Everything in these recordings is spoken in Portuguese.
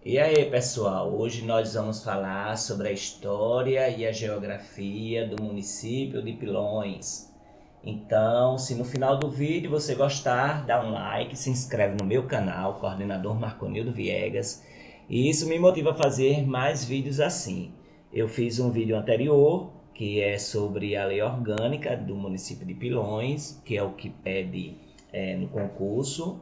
E aí, pessoal, hoje nós vamos falar sobre a história e a geografia do município de Pilões. Então, se no final do vídeo você gostar, dá um like, se inscreve no meu canal, Coordenador Marconildo Viegas, e isso me motiva a fazer mais vídeos assim. Eu fiz um vídeo anterior, que é sobre a lei orgânica do município de Pilões, que é o que pede no concurso.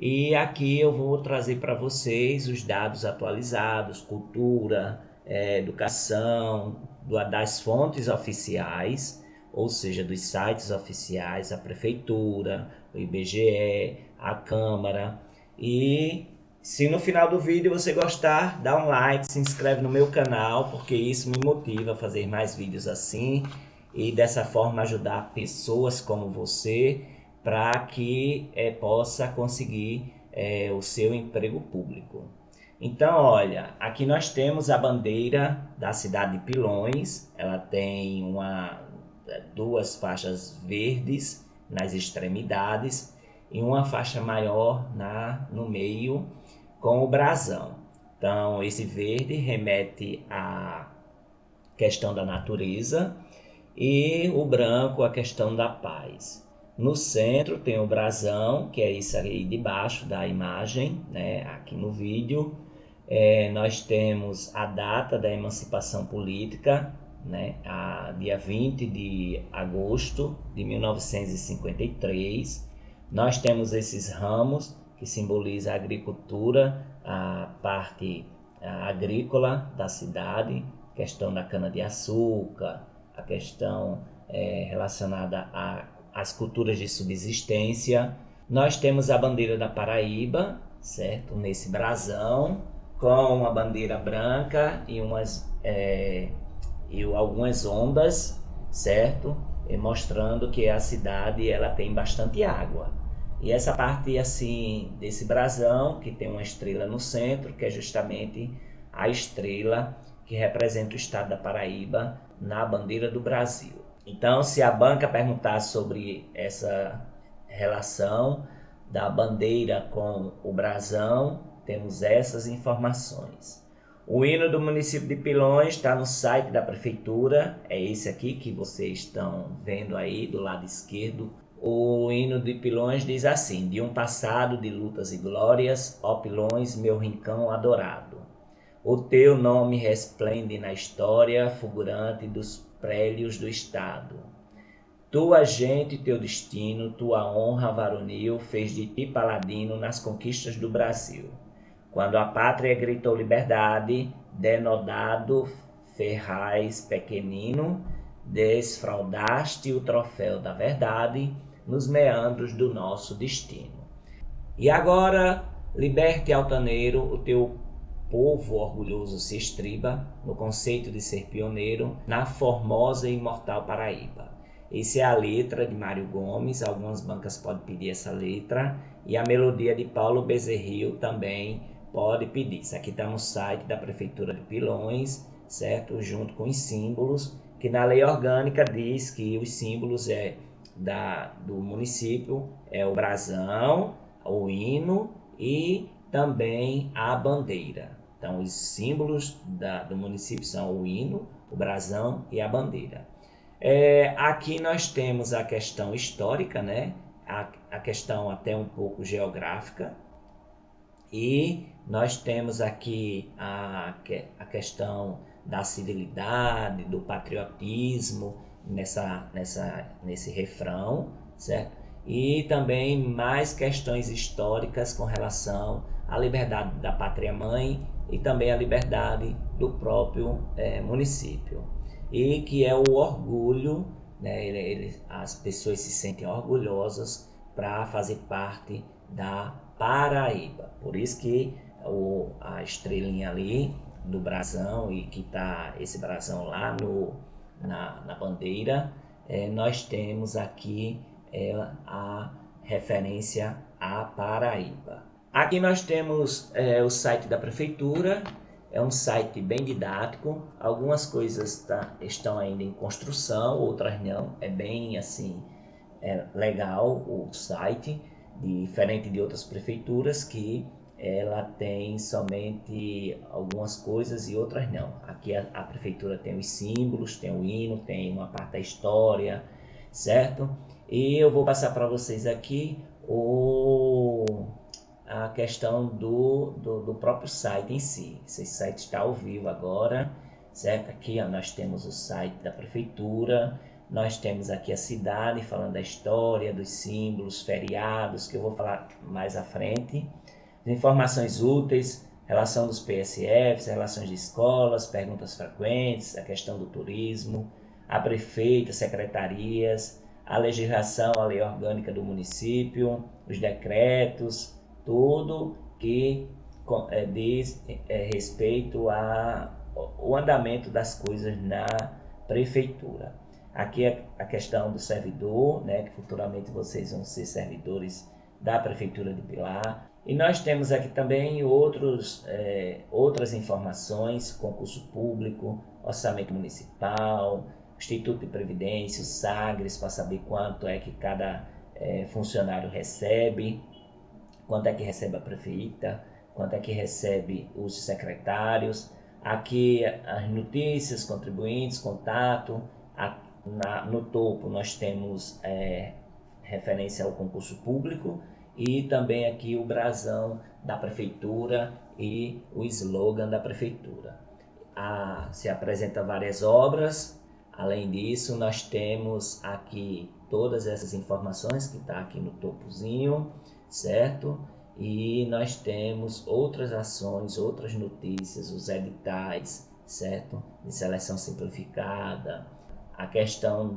E aqui eu vou trazer para vocês os dados atualizados, cultura, educação, das fontes oficiais, ou seja, dos sites oficiais, a prefeitura, o IBGE, a Câmara. E se no final do vídeo você gostar, dá um like, se inscreve no meu canal, porque isso me motiva a fazer mais vídeos assim e dessa forma ajudar pessoas como você para que possa conseguir o seu emprego público. Então, olha, aqui nós temos a bandeira da cidade de Pilões. Ela tem duas faixas verdes nas extremidades e uma faixa maior no meio com o brasão. Então, esse verde remete à questão da natureza e o branco a questão da paz. No centro tem o brasão, que é isso aí debaixo da imagem, né? Aqui no vídeo. Nós temos a data da emancipação política, né? Dia 20 de agosto de 1953. Nós temos esses ramos que simbolizam a agricultura, a parte agrícola da cidade, questão da cana-de-açúcar, a questão relacionada às culturas de subsistência. Nós temos a bandeira da Paraíba, certo? Nesse brasão, com uma bandeira branca e algumas ondas, certo? Mostrando que a cidade ela tem bastante água. E essa parte assim desse brasão, que tem uma estrela no centro, que é justamente a estrela que representa o estado da Paraíba na bandeira do Brasil. Então, se a banca perguntar sobre essa relação da bandeira com o brasão, temos essas informações. O hino do município de Pilões está no site da prefeitura, é esse aqui que vocês estão vendo aí do lado esquerdo. O hino de Pilões diz assim: de um passado de lutas e glórias, ó Pilões, meu rincão adorado. O teu nome resplende na história fulgurante dos prélios do Estado. Tua gente e teu destino, tua honra varonil fez de ti paladino nas conquistas do Brasil. Quando a pátria gritou liberdade, denodado ferraz pequenino, desfraudaste o troféu da verdade nos meandros do nosso destino. E agora, liberte altaneiro, o teu povo orgulhoso se estriba no conceito de ser pioneiro na formosa e imortal Paraíba. Essa é a letra de Mário Gomes, algumas bancas podem pedir essa letra, e a melodia de Paulo Bezerril também pode pedir. Isso aqui está no site da Prefeitura de Pilões, certo? Junto com os símbolos, que na lei orgânica diz que os símbolos do município é o brasão, o hino e também a bandeira. Então, os símbolos do município são o hino, o brasão e a bandeira. Aqui nós temos a questão histórica, né? A questão até um pouco geográfica. E nós temos aqui a questão da civilidade, do patriotismo nesse refrão, certo? E também mais questões históricas com relação à liberdade da pátria-mãe e também à liberdade do próprio município. E que é o orgulho, né? As pessoas se sentem orgulhosas para fazer parte da Paraíba. Por isso que a estrelinha ali do brasão e que está esse brasão lá na bandeira, nós temos aqui a referência à Paraíba. Aqui nós temos o site da prefeitura, é um site bem didático, algumas coisas estão ainda em construção, outras não, é bem assim, legal o site, diferente de outras prefeituras que ela tem somente algumas coisas e outras não. Aqui a prefeitura tem os símbolos, tem o hino, tem uma parte da história, certo? E eu vou passar para vocês aqui a questão do próprio site em si. Esse site está ao vivo agora, certo? Aqui ó, nós temos o site da prefeitura, nós temos aqui a cidade falando da história, dos símbolos, feriados, que eu vou falar mais à frente. Informações úteis, relação dos PSFs, relações de escolas, perguntas frequentes, a questão do turismo, a prefeita, secretarias, a legislação, a lei orgânica do município, os decretos, tudo que diz respeito ao andamento das coisas na prefeitura. Aqui é a questão do servidor, né, que futuramente vocês vão ser servidores da Prefeitura de Pilar. E nós temos aqui também outras informações, concurso público, orçamento municipal, Instituto de Previdência, o Sagres, para saber quanto é que cada funcionário recebe, quanto é que recebe a prefeita, quanto é que recebe os secretários. Aqui as notícias, contribuintes, contato. No topo nós temos referência ao concurso público e também aqui o brasão da prefeitura e o slogan da prefeitura. Se apresenta várias obras. Além disso, nós temos aqui todas essas informações que está aqui no topozinho, certo? E nós temos outras ações, outras notícias, os editais, certo? De seleção simplificada, a questão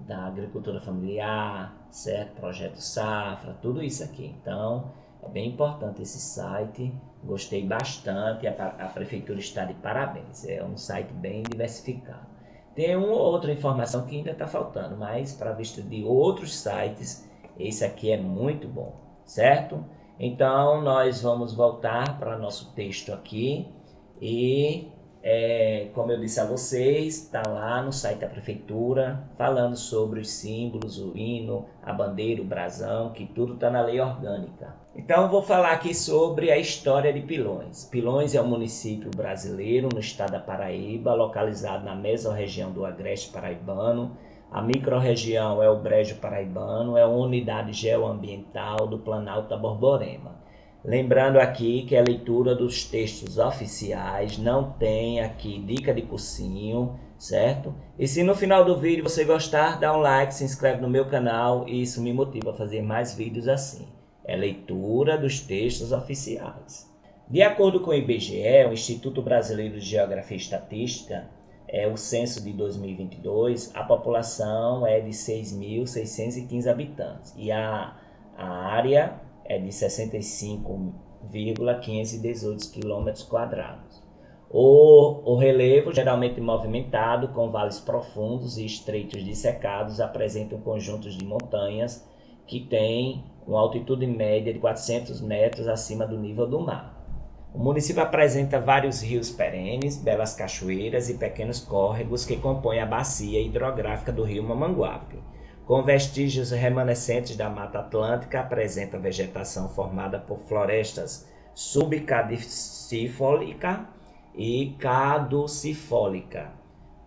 da agricultura familiar, certo? Projeto Safra, tudo isso aqui. Então, é bem importante esse site, gostei bastante, a prefeitura está de parabéns, é um site bem diversificado. Tem uma ou outra informação que ainda está faltando, mas para vista de outros sites, esse aqui é muito bom, certo? Então, nós vamos voltar para nosso texto aqui e... como eu disse a vocês, está lá no site da prefeitura, falando sobre os símbolos, o hino, a bandeira, o brasão, que tudo está na lei orgânica. Então eu vou falar aqui sobre a história de Pilões. Pilões é um município brasileiro no estado da Paraíba, localizado na mesorregião do Agreste Paraibano. A microrregião é o Brejo Paraibano, é uma unidade geoambiental do Planalto da Borborema. Lembrando aqui que a leitura dos textos oficiais não tem aqui dica de cursinho, certo? E se no final do vídeo você gostar, dá um like, se inscreve no meu canal e isso me motiva a fazer mais vídeos assim. É leitura dos textos oficiais. De acordo com o IBGE, o Instituto Brasileiro de Geografia e Estatística, o censo de 2022, a população é de 6.615 habitantes e a área é de 65,518 km². O relevo, geralmente movimentado, com vales profundos e estreitos dissecados, apresenta um conjunto de montanhas que tem uma altitude média de 400 metros acima do nível do mar. O município apresenta vários rios perenes, belas cachoeiras e pequenos córregos que compõem a bacia hidrográfica do rio Mamanguape. Com vestígios remanescentes da Mata Atlântica, apresenta vegetação formada por florestas subcadicifólica e caducifólica,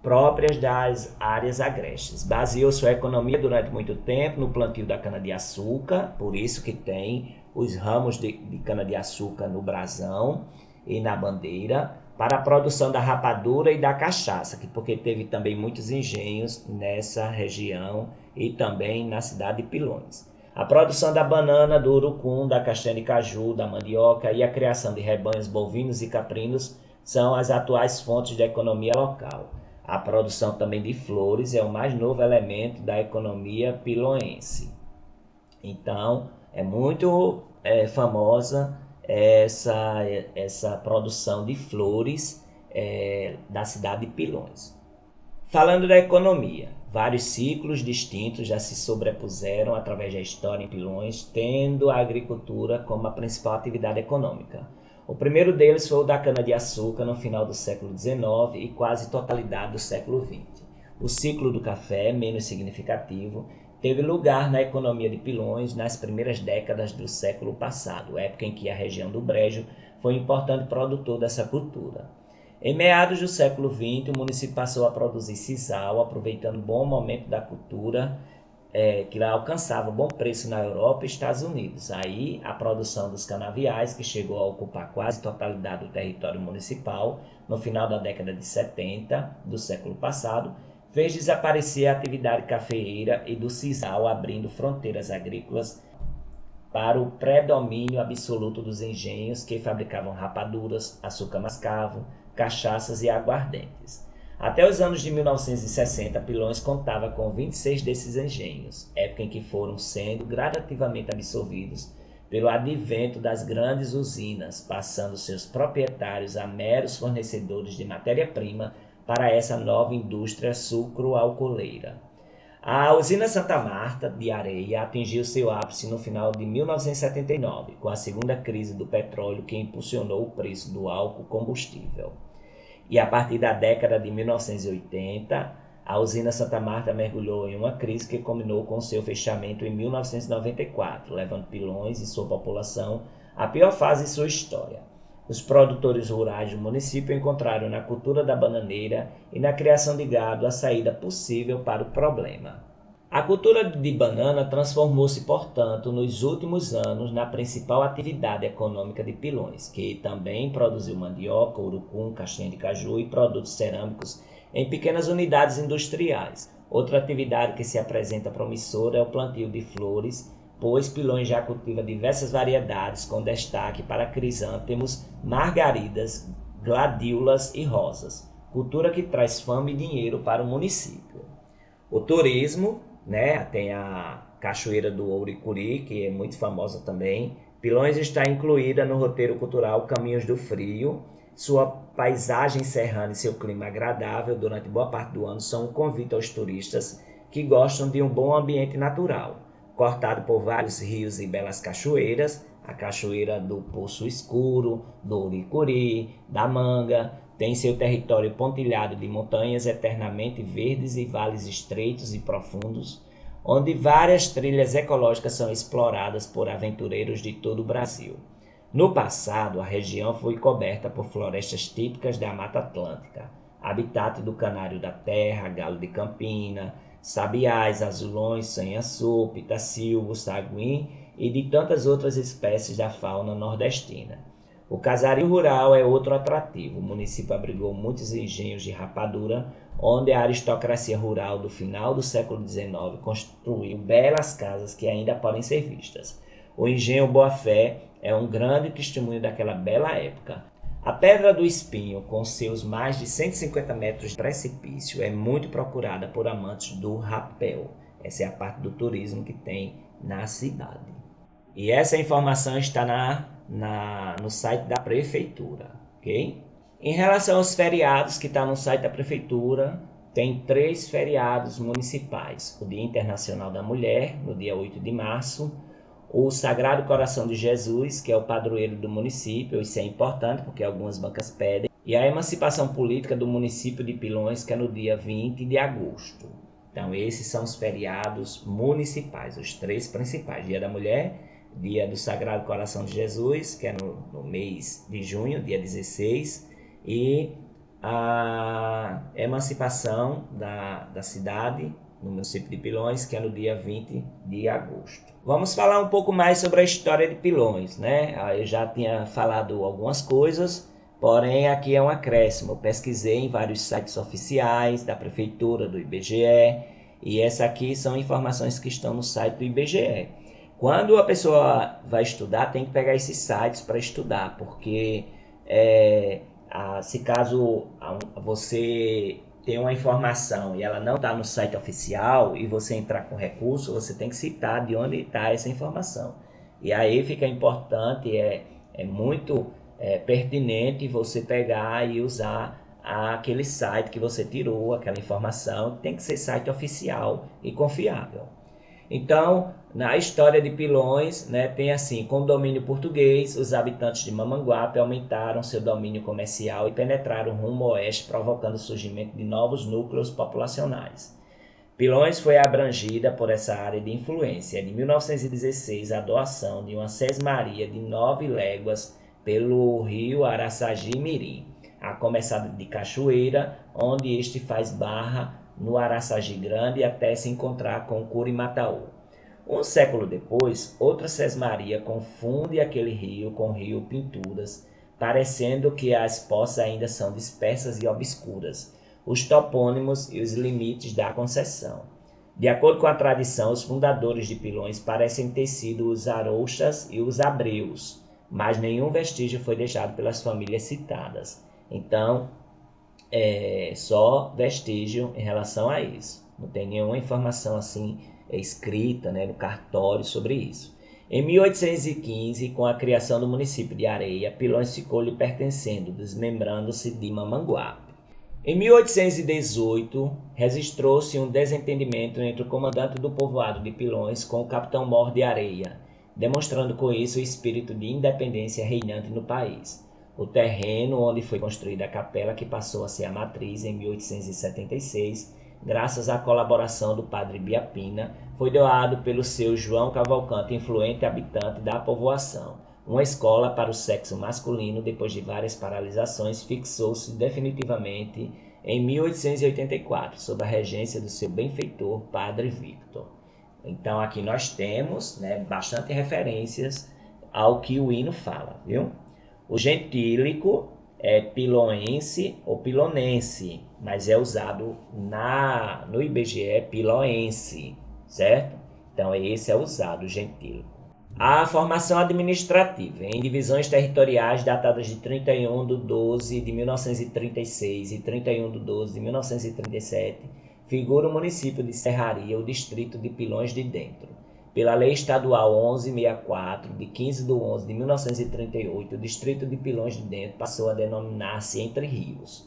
próprias das áreas agrestes. Baseou sua economia durante muito tempo no plantio da cana-de-açúcar, por isso que tem os ramos de cana-de-açúcar no brasão e na bandeira, para a produção da rapadura e da cachaça, porque teve também muitos engenhos nessa região e também na cidade de Pilões. A produção da banana, do urucum, da castanha de caju, da mandioca e a criação de rebanhos bovinos e caprinos são as atuais fontes da economia local. A produção também de flores é o mais novo elemento da economia piloense. Então, é muito famosa essa produção de flores da cidade de Pilões. Falando da economia, vários ciclos distintos já se sobrepuseram através da história em Pilões, tendo a agricultura como a principal atividade econômica. O primeiro deles foi o da cana-de-açúcar no final do século XIX e quase totalidade do século XX. O ciclo do café, menos significativo, teve lugar na economia de Pilões nas primeiras décadas do século passado, época em que a região do Brejo foi um importante produtor dessa cultura. Em meados do século XX, o município passou a produzir sisal, aproveitando o bom momento da cultura, que alcançava bom preço na Europa e Estados Unidos. Aí, a produção dos canaviais, que chegou a ocupar quase a totalidade do território municipal no final da década de 70 do século passado, fez desaparecer a atividade cafeeira e do sisal, abrindo fronteiras agrícolas para o predomínio absoluto dos engenhos que fabricavam rapaduras, açúcar mascavo, cachaças e aguardentes. Até os anos de 1960, Pilões contava com 26 desses engenhos, época em que foram sendo gradativamente absorvidos pelo advento das grandes usinas, passando seus proprietários a meros fornecedores de matéria-prima para essa nova indústria sucro-alcooleira. A usina Santa Marta de Areia atingiu seu ápice no final de 1979, com a segunda crise do petróleo que impulsionou o preço do álcool combustível. E a partir da década de 1980, a usina Santa Marta mergulhou em uma crise que culminou com seu fechamento em 1994, levando Pilões e sua população à pior fase de sua história. Os produtores rurais do município encontraram na cultura da bananeira e na criação de gado a saída possível para o problema. A cultura de banana transformou-se, portanto, nos últimos anos na principal atividade econômica de Pilões, que também produziu mandioca, urucum, castanha de caju e produtos cerâmicos em pequenas unidades industriais. Outra atividade que se apresenta promissora é o plantio de flores, pois Pilões já cultiva diversas variedades, com destaque para crisântemos, margaridas, gladiolas e rosas, cultura que traz fama e dinheiro para o município. O turismo, tem a Cachoeira do Ouricuri, que é muito famosa também. Pilões está incluída no roteiro cultural Caminhos do Frio. Sua paisagem serrana e seu clima agradável durante boa parte do ano são um convite aos turistas que gostam de um bom ambiente natural, cortado por vários rios e belas cachoeiras, a Cachoeira do Poço Escuro, do Ouricuri, da Manga, tem seu território pontilhado de montanhas eternamente verdes e vales estreitos e profundos, onde várias trilhas ecológicas são exploradas por aventureiros de todo o Brasil. No passado, a região foi coberta por florestas típicas da Mata Atlântica, habitat do canário da terra, galo de campina, sabiás, azulões, sanhaçu, pitacilgo, saguim e de tantas outras espécies da fauna nordestina. O casario rural é outro atrativo. O município abrigou muitos engenhos de rapadura, onde a aristocracia rural do final do século XIX construiu belas casas que ainda podem ser vistas. O engenho Boa Fé é um grande testemunho daquela bela época. A Pedra do Espinho, com seus mais de 150 metros de precipício, é muito procurada por amantes do rapel. Essa é a parte do turismo que tem na cidade. E essa informação está no site da prefeitura, ok? Em relação aos feriados que está no site da prefeitura, tem 3 feriados municipais. O Dia Internacional da Mulher, no dia 8 de março, o Sagrado Coração de Jesus, que é o padroeiro do município, isso é importante porque algumas bancas pedem, e a Emancipação Política do município de Pilões, que é no dia 20 de agosto. Então, esses são os feriados municipais, os 3 principais: Dia da Mulher, Dia do Sagrado Coração de Jesus, que é no mês de junho, dia 16, e a emancipação da cidade, no município de Pilões, que é no dia 20 de agosto. Vamos falar um pouco mais sobre a história de Pilões, Eu já tinha falado algumas coisas, porém aqui é um acréscimo. Eu pesquisei em vários sites oficiais da prefeitura, do IBGE, e essas aqui são informações que estão no site do IBGE. Quando a pessoa vai estudar, tem que pegar esses sites para estudar, porque se caso você tem uma informação e ela não está no site oficial e você entrar com recurso, você tem que citar de onde está essa informação. E aí fica importante, é muito pertinente você pegar e usar aquele site que você tirou, aquela informação, tem que ser site oficial e confiável. Então, na história de Pilões, tem assim: com o domínio português, os habitantes de Mamanguape aumentaram seu domínio comercial e penetraram rumo oeste, provocando o surgimento de novos núcleos populacionais. Pilões foi abrangida por essa área de influência. De 1916, a doação de uma sesmaria de 9 léguas pelo rio Araçagi-Mirim, a começar de Cachoeira, onde este faz barra no Araçagi Grande até se encontrar com Curimataú. Um século depois, outra sesmaria confunde aquele rio com o rio Pinturas, parecendo que as poças ainda são dispersas e obscuras, os topônimos e os limites da concessão. De acordo com a tradição, os fundadores de Pilões parecem ter sido os Arouxas e os Abreus, mas nenhum vestígio foi deixado pelas famílias citadas. Então, só vestígio em relação a isso. Não tem nenhuma informação assim escrita, né, no cartório sobre isso. Em 1815, com a criação do município de Areia, Pilões ficou lhe pertencendo, desmembrando-se de Mamanguape. Em 1818, registrou-se um desentendimento entre o comandante do povoado de Pilões com o capitão Mor de Areia, demonstrando com isso o espírito de independência reinante no país. O terreno onde foi construída a capela, que passou a ser a matriz em 1876, graças à colaboração do padre Biapina, foi doado pelo seu João Cavalcante, influente habitante da povoação. Uma escola para o sexo masculino, depois de várias paralisações, fixou-se definitivamente em 1884, sob a regência do seu benfeitor, Padre Victor. Então aqui nós temos, né, bastante referências ao que o hino fala, viu? O gentílico é piloense ou pilonense, mas é usado no IBGE piloense, certo? Então esse é usado, o gentílico. A formação administrativa em divisões territoriais datadas de 31 de 12 de 1936 e 31 de 12 de 1937, figura o município de Serraria, o distrito de Pilões de Dentro. Pela Lei Estadual 1164, de 15 de 11 de 1938, o distrito de Pilões de Dentro passou a denominar-se Entre Rios.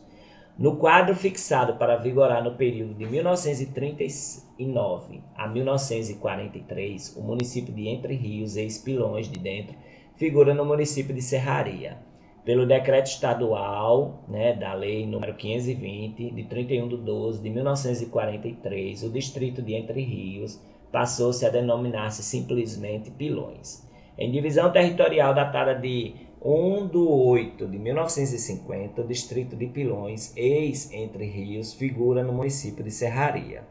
No quadro fixado para vigorar no período de 1939 a 1943, o município de Entre Rios, ex-Pilões de Dentro, figura no município de Serraria. Pelo decreto estadual, né, da Lei nº 520, de 31 de 12 de 1943, o distrito de Entre Rios passou-se a denominar-se simplesmente Pilões. Em divisão territorial datada de 1 de 8 de 1950, o distrito de Pilões, ex-Entre Rios, figura no município de Serraria.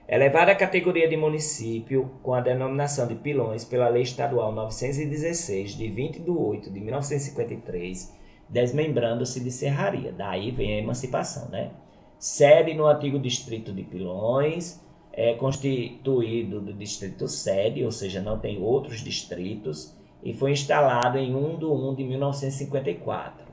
Elevada à categoria de município com a denominação de Pilões pela Lei Estadual 916, de 20 de 8 de 1953, desmembrando-se de Serraria. Daí vem a emancipação, né? Sede no antigo distrito de Pilões, é constituído do distrito sede, ou seja, não tem outros distritos, e foi instalado em 1 de 1 de 1954.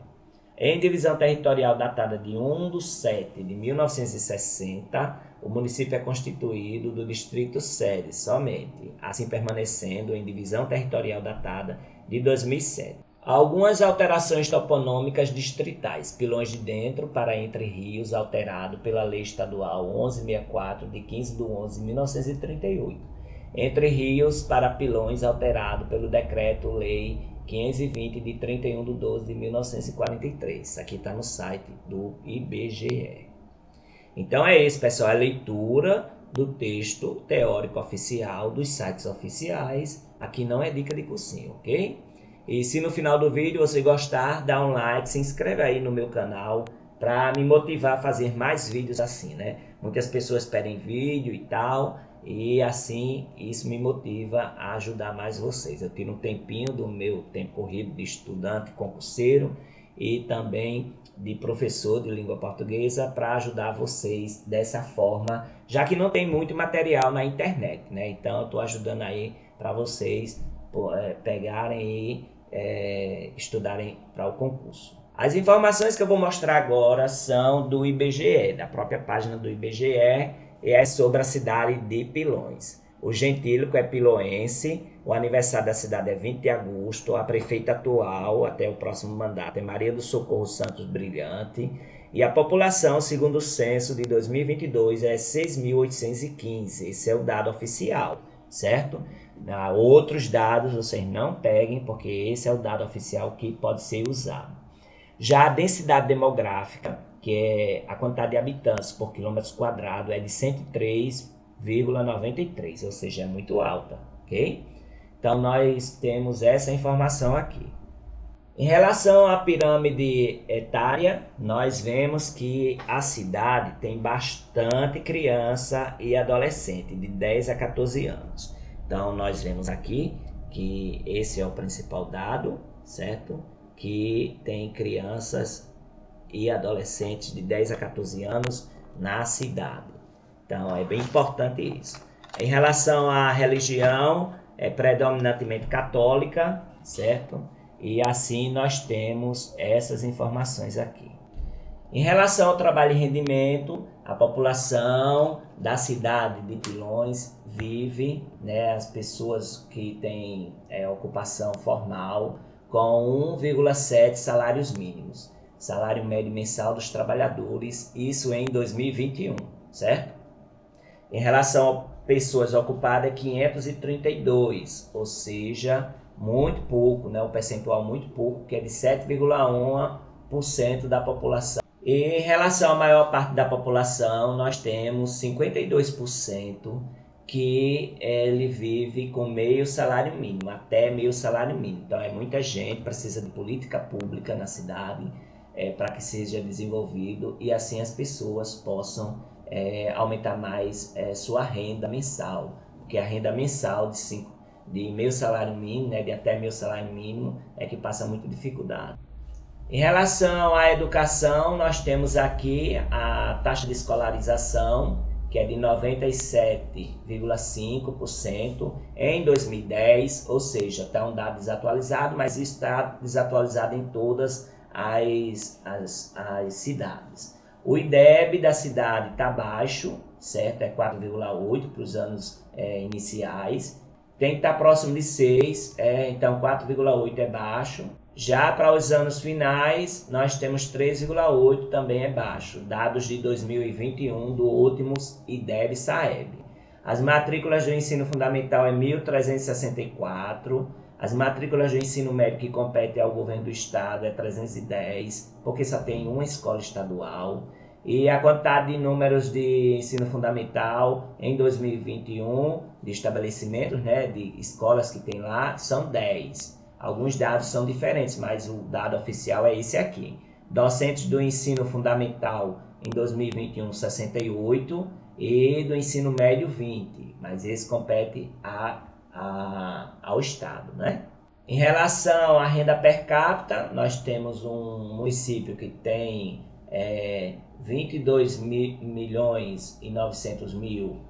Em divisão territorial datada de 1 de 7 de 1960, o município é constituído do distrito sede somente, assim permanecendo em divisão territorial datada de 2007. Algumas alterações toponômicas distritais. Pilões de Dentro para Entre Rios, alterado pela Lei Estadual 1164, de 15 de 11 de 1938. Entre Rios para Pilões, alterado pelo Decreto-Lei 520, de 31 de 12 de 1943. Aqui está no site do IBGE. Então é isso, pessoal. A leitura do texto teórico oficial dos sites oficiais. Aqui não é dica de cursinho, ok? E se no final do vídeo você gostar, dá um like, se inscreve aí no meu canal para me motivar a fazer mais vídeos assim, né? Muitas pessoas pedem vídeo e tal, e assim isso me motiva a ajudar mais vocês. Eu tiro um tempinho do meu tempo corrido de estudante concurseiro e também de professor de língua portuguesa para ajudar vocês dessa forma, já que não tem muito material na internet, né? Então eu estou ajudando aí para vocês pegarem e estudarem para o concurso. As informações que eu vou mostrar agora são do IBGE, da própria página do IBGE, e é sobre a cidade de Pilões. O gentílico é piloense, o aniversário da cidade é 20 de agosto, a prefeita atual, até o próximo mandato, é Maria do Socorro Santos Brilhante, e a população, segundo o censo de 2022, é 6.815, esse é o dado oficial, certo? Outros dados vocês não peguem, porque esse é o dado oficial que pode ser usado. Já a densidade demográfica, que é a quantidade de habitantes por quilômetro quadrado, é de 103 1,93, ou seja, é muito alta, ok? Então nós temos essa informação aqui. Em relação à pirâmide etária, nós vemos que a cidade tem bastante criança e adolescente de 10 a 14 anos. Então nós vemos aqui que esse é o principal dado, certo? Que tem crianças e adolescentes de 10 a 14 anos na cidade. Então é bem importante isso. Em relação à religião, é predominantemente católica, certo? E assim nós temos essas informações aqui. Em relação ao trabalho e rendimento, a população da cidade de Pilões vive, as pessoas que têm ocupação formal, com 1,7 salários mínimos. Salário médio mensal dos trabalhadores, isso em 2021, certo? Em relação a pessoas ocupadas, é 532, ou seja, muito pouco, o percentual muito pouco, que é de 7,1% da população. E em relação à maior parte da população, nós temos 52% que ele vive com meio salário mínimo, até meio salário mínimo. Então é muita gente, precisa de política pública na cidade para que seja desenvolvido e assim as pessoas possam aumentar mais sua renda mensal, porque a renda mensal de meio salário mínimo, de até meio salário mínimo, é que passa muita dificuldade. Em relação à educação, nós temos aqui a taxa de escolarização, que é de 97,5% em 2010, ou seja, está um dado desatualizado, mas está desatualizado em todas as cidades. O IDEB da cidade está baixo, certo? É 4,8 para os anos iniciais. Tem que estar próximo de 6, então 4,8 é baixo. Já para os anos finais, nós temos 3,8, também é baixo. Dados de 2021 do último IDEB-SAEB. As matrículas do ensino fundamental é 1.364. As matrículas do ensino médio que compete ao governo do estado é 310, porque só tem uma escola estadual. E a quantidade de números de ensino fundamental em 2021, de estabelecimentos, de escolas que tem lá, são 10. Alguns dados são diferentes, mas o dado oficial é esse aqui. Docentes do ensino fundamental em 2021, 68, e do ensino médio, 20. Mas esse compete ao estado, Em relação à renda per capita, nós temos um município que tem 22 milhões e 900 mil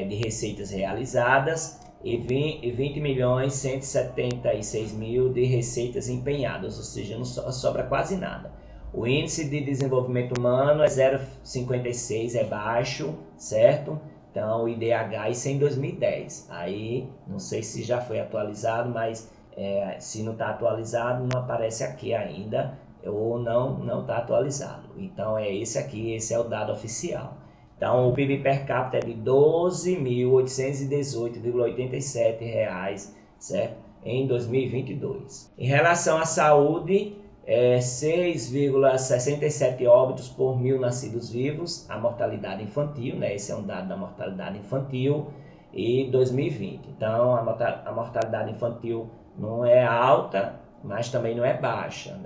de receitas realizadas e 20 milhões 176 mil de receitas empenhadas, ou seja, não sobra quase nada. O índice de desenvolvimento humano é 0,56, é baixo, certo? Então o IDH, isso é em 2010. Aí não sei se já foi atualizado, mas se não está atualizado não aparece aqui ainda, ou não está atualizado. Então é esse aqui, esse é o dado oficial. Então o PIB per capita é de R$ 12.818,87, certo? Em 2022. Em relação à saúde, 6,67 óbitos por 1.000 nascidos vivos, a mortalidade infantil, esse é um dado da mortalidade infantil, e 2020. Então a mortalidade infantil não é alta, mas também não é baixa,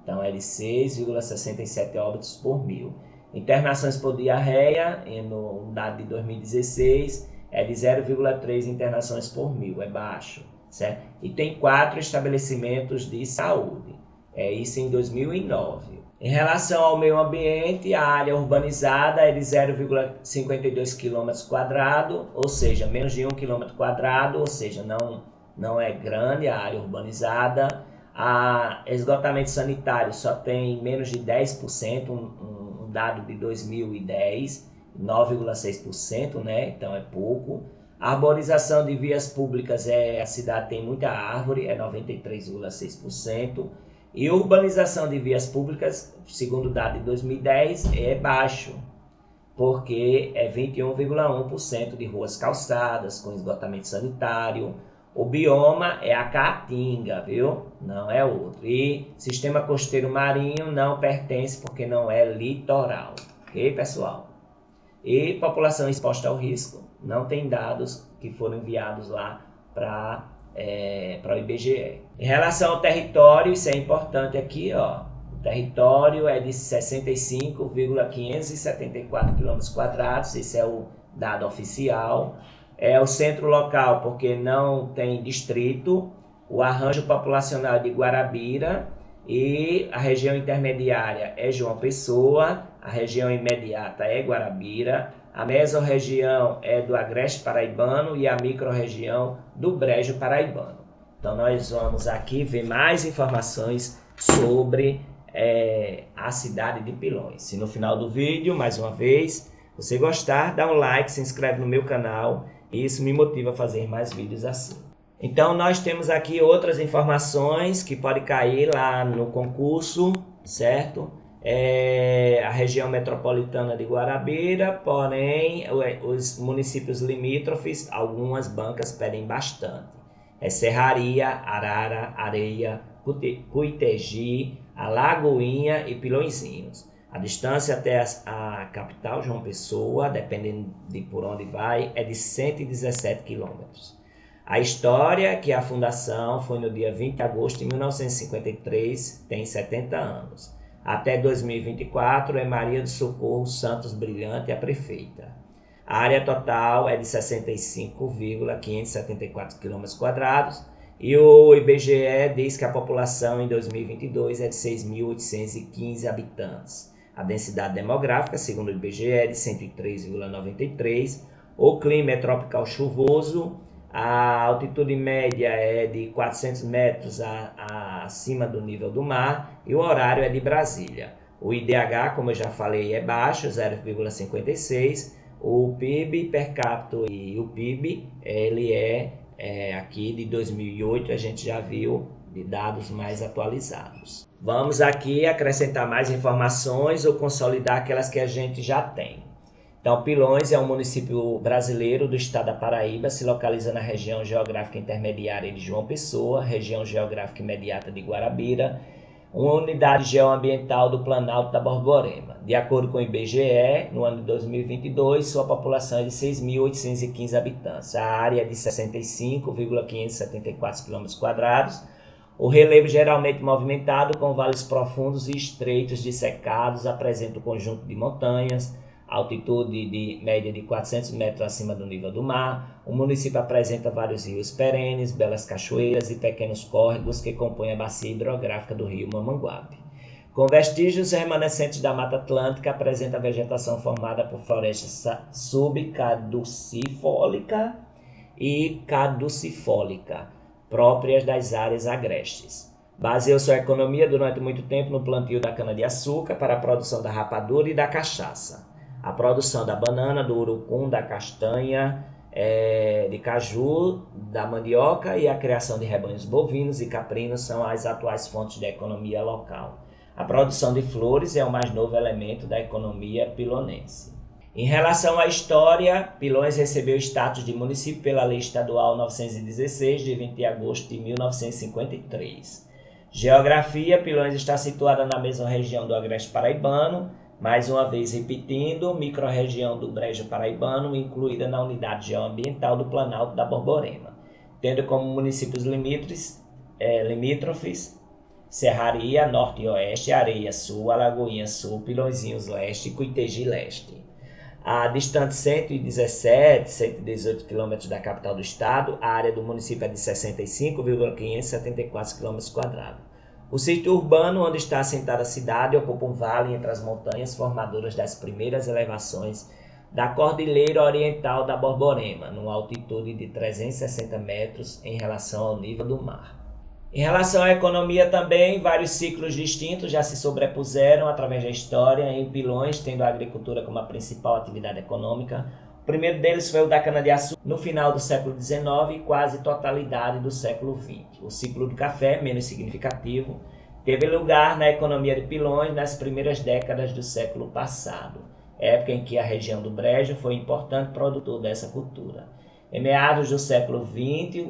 Então é de 6,67 óbitos por 1.000. Internações por diarreia, no dado de 2016, é de 0,3 internações por 1.000, é baixo, certo? E tem 4 estabelecimentos de saúde, isso em 2009. Em relação ao meio ambiente, a área urbanizada é de 0,52 km², ou seja, menos de 1 km², ou seja, não é grande a área urbanizada. A esgotamento sanitário só tem menos de 10%, um dado de 2010, 9,6%, então é pouco. A arborização de vias públicas, a cidade tem muita árvore, é 93,6%. E urbanização de vias públicas, segundo o dado de 2010, é baixo, porque é 21,1% de ruas calçadas, com esgotamento sanitário. O bioma é a Caatinga, viu? Não é outro. E sistema costeiro marinho não pertence porque não é litoral. Ok, pessoal? E população exposta ao risco, não tem dados que foram enviados lá para o IBGE. Em relação ao território, isso é importante aqui, ó. O território é de 65,574 km², esse é o dado oficial. É o centro local, porque não tem distrito, o arranjo populacional de Guarabira, e a região intermediária é João Pessoa, a região imediata é Guarabira, a mesorregião é do Agreste Paraibano e a microrregião do Brejo Paraibano. Então nós vamos aqui ver mais informações sobre a cidade de Pilões. Se no final do vídeo, mais uma vez, você gostar, dá um like, se inscreve no meu canal, e isso me motiva a fazer mais vídeos assim. Então nós temos aqui outras informações que podem cair lá no concurso, certo? A região metropolitana de Guarabira, porém os municípios limítrofes, algumas bancas pedem bastante. Serraria, Arara, Areia, Cuitegi, Alagoinha e Pilõezinhos. A distância até a capital, João Pessoa, dependendo de por onde vai, é de 117 quilômetros. A história, que a fundação foi no dia 20 de agosto de 1953, tem 70 anos. Até 2024 é Maria do Socorro Santos Brilhante a prefeita. A área total é de 65,574 km², e o IBGE diz que a população em 2022 é de 6.815 habitantes. A densidade demográfica, segundo o IBGE, é de 103,93. O clima é tropical chuvoso. A altitude média é de 400 metros acima do nível do mar e o horário é de Brasília. O IDH, como eu já falei, é baixo, 0,56. O PIB per capita e o PIB, ele aqui de 2008, a gente já viu de dados mais atualizados. Vamos aqui acrescentar mais informações ou consolidar aquelas que a gente já tem. Então, Pilões é um município brasileiro do estado da Paraíba, se localiza na região geográfica intermediária de João Pessoa, região geográfica imediata de Guarabira, uma unidade geoambiental do Planalto da Borborema. De acordo com o IBGE, no ano de 2022, sua população é de 6.815 habitantes. A área é de 65,574 km². O relevo geralmente movimentado, com vales profundos e estreitos dissecados, apresenta um conjunto de montanhas, altitude de média de 400 metros acima do nível do mar. O município apresenta vários rios perenes, belas cachoeiras e pequenos córregos que compõem a bacia hidrográfica do rio Mamanguape. Com vestígios remanescentes da Mata Atlântica, apresenta vegetação formada por floresta subcaducifólica e caducifólica, próprias das áreas agrestes. Baseou sua economia durante muito tempo no plantio da cana-de-açúcar para a produção da rapadura e da cachaça. A produção da banana, do urucum, da castanha, de caju, da mandioca e a criação de rebanhos bovinos e caprinos são as atuais fontes da economia local. A produção de flores é o mais novo elemento da economia pilonense. Em relação à história, Pilões recebeu status de município pela Lei Estadual 916, de 20 de agosto de 1953. Geografia, Pilões está situada na mesma região do Agreste Paraibano, mais uma vez repetindo, microrregião do Brejo Paraibano, incluída na unidade geoambiental do Planalto da Borborema, tendo como municípios limítrofes Serraria, Norte e Oeste, Areia Sul, Alagoinha Sul, Pilõezinhos Leste e Cuitegi Leste. A distante 118 km da capital do estado, a área do município é de 65,574 km². O sítio urbano, onde está assentada a cidade, ocupa um vale entre as montanhas formadoras das primeiras elevações da Cordilheira Oriental da Borborema, numa altitude de 360 metros em relação ao nível do mar. Em relação à economia também, vários ciclos distintos já se sobrepuseram através da história em Pilões, tendo a agricultura como a principal atividade econômica. O primeiro deles foi o da cana-de-açúcar no final do século XIX e quase totalidade do século XX. O ciclo do café, menos significativo, teve lugar na economia de Pilões nas primeiras décadas do século passado, época em que a região do Brejo foi importante produtor dessa cultura. Em meados do século XX,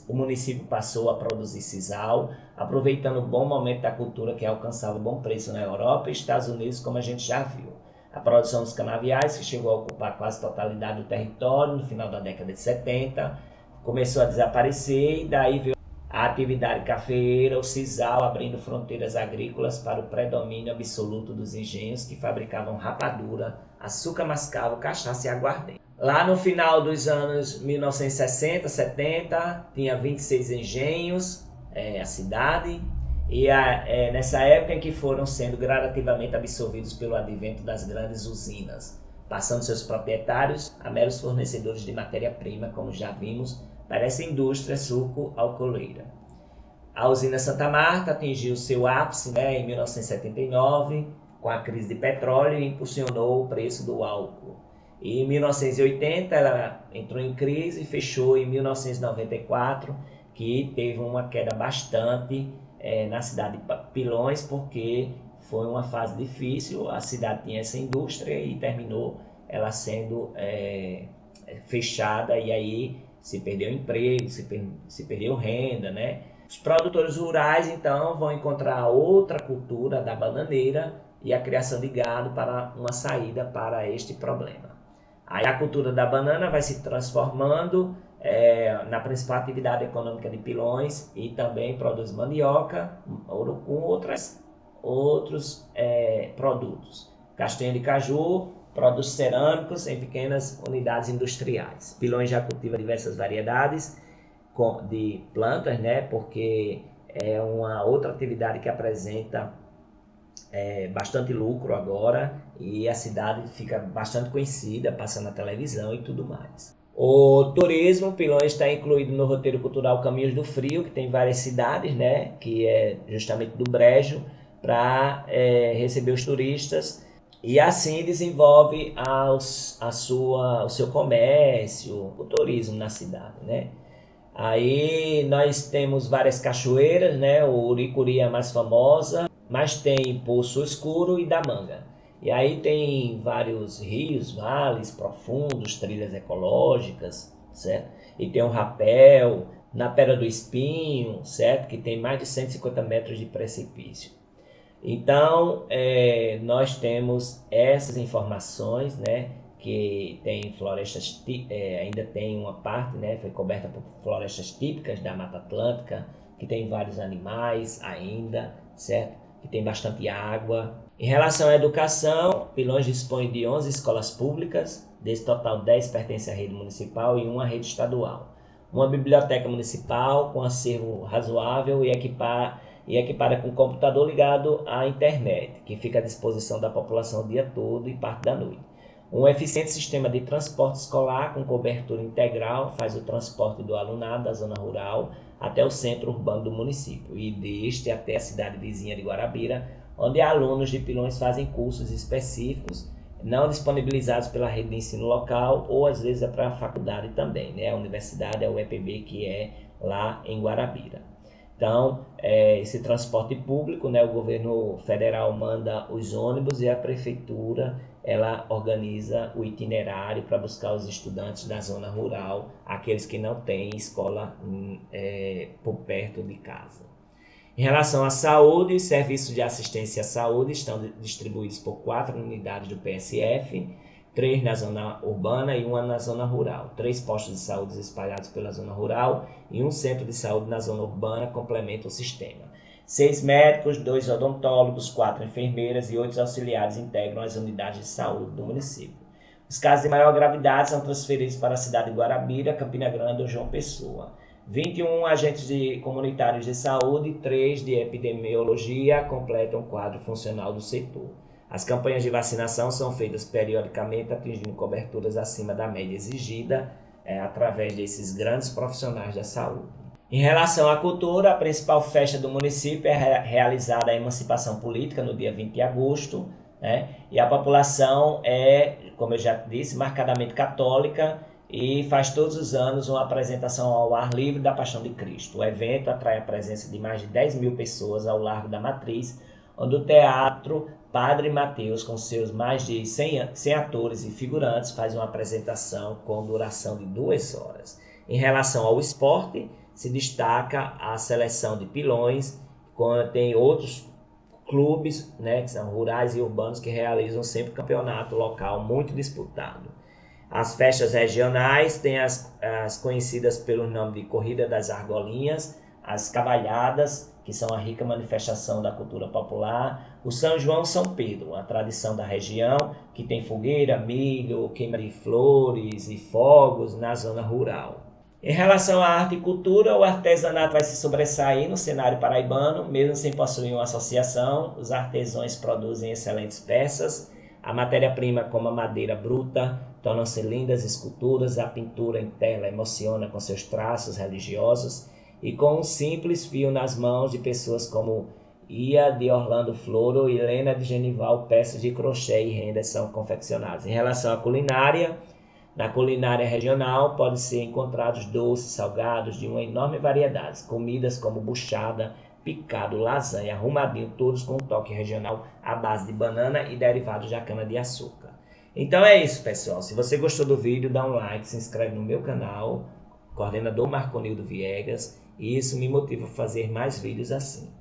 o município passou a produzir sisal, aproveitando o bom momento da cultura que alcançava bom preço na Europa e Estados Unidos, como a gente já viu. a produção dos canaviais, que chegou a ocupar quase a totalidade do território no final da década de 70, começou a desaparecer e daí veio a atividade cafeeira, o sisal, abrindo fronteiras agrícolas para o predomínio absoluto dos engenhos que fabricavam rapadura, açúcar mascavo, cachaça e aguardente. Lá no final dos anos 1960, 70, tinha 26 engenhos, a cidade, e nessa época em que foram sendo gradativamente absorvidos pelo advento das grandes usinas, passando seus proprietários a meros fornecedores de matéria-prima, como já vimos, para essa indústria suco-alcooleira. A usina Santa Marta atingiu seu ápice em 1979, com a crise de petróleo, e impulsionou o preço do álcool. E em 1980 ela entrou em crise e fechou em 1994, que teve uma queda bastante na cidade de Pilões, porque foi uma fase difícil, a cidade tinha essa indústria e terminou ela sendo fechada, e aí se perdeu emprego, se perdeu renda, né? Os produtores rurais, então, vão encontrar outra cultura da bananeira e a criação de gado para uma saída para este problema. Aí a cultura da banana vai se transformando na principal atividade econômica de Pilões e também produz mandioca, com outros produtos. Castanha de caju, produtos cerâmicos em pequenas unidades industriais. Pilões já cultiva diversas variedades de plantas, né? Porque é uma outra atividade que apresenta bastante lucro agora e a cidade fica bastante conhecida, passa na televisão e tudo mais. O turismo, Pilões está incluído no roteiro cultural Caminhos do Frio, que tem várias cidades, né? Que é justamente do Brejo, para receber os turistas. E assim desenvolve o seu comércio, o turismo na cidade, né? Aí nós temos várias cachoeiras, né? O Uricuri é a mais famosa, mas tem Poço Escuro e da Manga. E aí tem vários rios, vales profundos, trilhas ecológicas, certo? E tem o Rapel, na Pedra do Espinho, certo? Que tem mais de 150 metros de precipício. Então, nós temos essas informações, né, que tem florestas, ainda tem uma parte, né, foi coberta por florestas típicas da Mata Atlântica, que tem vários animais ainda, certo? Que tem bastante água. Em relação à educação, Pilões dispõe de 11 escolas públicas, desse total 10 pertencem à rede municipal e uma à rede estadual. Uma biblioteca municipal com acervo razoável e equipada com computador ligado à internet, que fica à disposição da população o dia todo e parte da noite. Um eficiente sistema de transporte escolar com cobertura integral faz o transporte do alunado da zona rural até o centro urbano do município e deste até a cidade vizinha de Guarabira, onde alunos de Pilões fazem cursos específicos não disponibilizados pela rede de ensino local ou às vezes é para a faculdade também, né? A universidade é o EPB, que é lá em Guarabira. Então, esse transporte público, né, o governo federal manda os ônibus e a prefeitura ela organiza o itinerário para buscar os estudantes da zona rural, aqueles que não têm escola por perto de casa. Em relação à saúde, serviços de assistência à saúde estão distribuídos por 4 unidades do PSF, 3 na zona urbana e 1 na zona rural. 3 postos de saúde espalhados pela zona rural e 1 centro de saúde na zona urbana complementam o sistema. 6 médicos, 2 odontólogos, 4 enfermeiras e 8 auxiliares integram as unidades de saúde do município. Os casos de maior gravidade são transferidos para a cidade de Guarabira, Campina Grande ou João Pessoa. 21 agentes comunitários de saúde e 3 de epidemiologia completam o quadro funcional do setor. As campanhas de vacinação são feitas periodicamente, atingindo coberturas acima da média exigida através desses grandes profissionais da saúde. Em relação à cultura, a principal festa do município é realizada a emancipação política no dia 20 de agosto, né? E a população como eu já disse, marcadamente católica e faz todos os anos uma apresentação ao ar livre da Paixão de Cristo. O evento atrai a presença de mais de 10 mil pessoas ao Largo da Matriz, onde o Teatro Padre Mateus, com seus mais de 100 atores e figurantes, faz uma apresentação com duração de 2 horas. Em relação ao esporte, se destaca a seleção de Pilões, tem outros clubes, né, que são rurais e urbanos, que realizam sempre campeonato local muito disputado. As festas regionais têm as conhecidas pelo nome de Corrida das Argolinhas, as cavalhadas, que são a rica manifestação da cultura popular, o São João São Pedro, a tradição da região, que tem fogueira, milho, queima de flores e fogos na zona rural. Em relação à arte e cultura, o artesanato vai se sobressair no cenário paraibano, mesmo sem possuir uma associação. Os artesãos produzem excelentes peças, a matéria-prima, como a madeira bruta, tornam-se lindas esculturas, a pintura em tela emociona com seus traços religiosos e com um simples fio nas mãos de pessoas como Ia de Orlando Floro e Helena de Genival, peças de crochê e rendas são confeccionadas. Em relação à culinária, na culinária regional podem ser encontrados doces, salgados de uma enorme variedade, comidas como buchada, picado, lasanha, arrumadinho, todos com um toque regional à base de banana e derivados da cana-de-açúcar. Então é isso, pessoal. Se você gostou do vídeo, dá um like, se inscreve no meu canal, coordenador Marconildo Viegas, e isso me motiva a fazer mais vídeos assim.